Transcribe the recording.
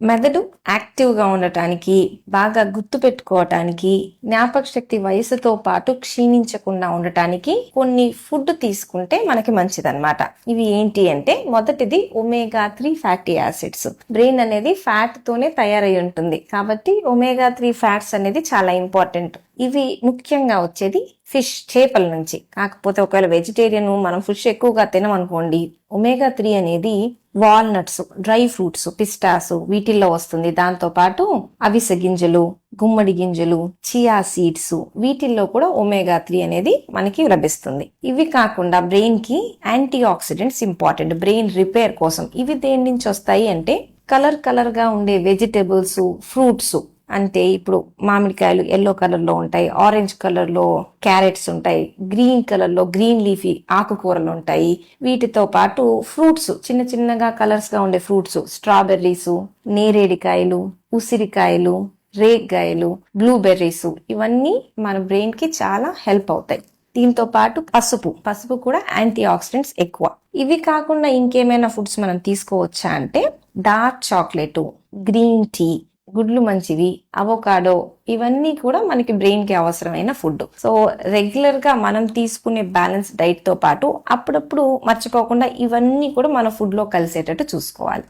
మెదడు యాక్టివ్గా ఉండటానికి, బాగా గుర్తు పెట్టుకోవటానికి, జ్ఞాపక శక్తి వయసుతో పాటు క్షీణించకుండా ఉండటానికి కొన్ని ఫుడ్ తీసుకుంటే మనకి మంచిదన్నమాట. ఇవి ఏంటి అంటే, మొదటిది omega-3 ఫ్యాటీ యాసిడ్స్. బ్రెయిన్ అనేది ఫ్యాట్ తోనే తయారై ఉంటుంది కాబట్టి omega-3 ఫ్యాట్స్ అనేది చాలా ఇంపార్టెంట్. ఇవి ముఖ్యంగా వచ్చేది ఫిష్, చేపల నుంచి. కాకపోతే ఒకవేళ వెజిటేరియన్ మనం ఫిష్ ఎక్కువగా తినమనుకోండి, omega-3 అనేది వాల్నట్స్, డ్రై ఫ్రూట్స్, పిస్టాస్ వీటిల్లో వస్తుంది. దాంతో పాటు అవిసె గింజలు, గుమ్మడి గింజలు, చియా సీడ్స్ వీటిల్లో కూడా omega-3 అనేది మనకి లభిస్తుంది. ఇవి కాకుండా బ్రెయిన్ కి antioxidants important, brain repair కోసం. ఇవి దేని నుంచి వస్తాయి అంటే, కలర్ గా ఉండే వెజిటబుల్స్, ఫ్రూట్స్. అంటే ఇప్పుడు మామిడికాయలు ఎల్లో కలర్ లో ఉంటాయి, ఆరెంజ్ కలర్ లో క్యారెట్స్ ఉంటాయి, గ్రీన్ కలర్ లో గ్రీన్ లీఫీ ఆకుకూరలు ఉంటాయి. వీటితో పాటు ఫ్రూట్స్, చిన్న చిన్నగా కలర్స్ గా ఉండే ఫ్రూట్స్, స్ట్రాబెర్రీస్, నేరేడికాయలు, ఉసిరికాయలు, రేగ్గాయలు, బ్లూబెర్రీస్ ఇవన్నీ మన బ్రెయిన్ కి చాలా హెల్ప్ అవుతాయి. దీంతో పాటు పసుపు కూడా యాంటీ ఆక్సిడెంట్స్ ఎక్కువ. ఇవి కాకుండా ఇంకేమైనా ఫుడ్స్ మనం తీసుకోవచ్చా అంటే, డార్క్ చాక్లెట్, గ్రీన్ టీ, గుడ్లు మంచివి, అవోకాడో ఇవన్నీ కూడా మనకి బ్రెయిన్ కి అవసరమైన ఫుడ్. సో రెగ్యులర్ గా మనం తీసుకునే బ్యాలెన్స్ డైట్ తో పాటు అప్పుడప్పుడు మర్చిపోకుండా ఇవన్నీ కూడా మన ఫుడ్ లో కలిసేటట్టు చూసుకోవాలి.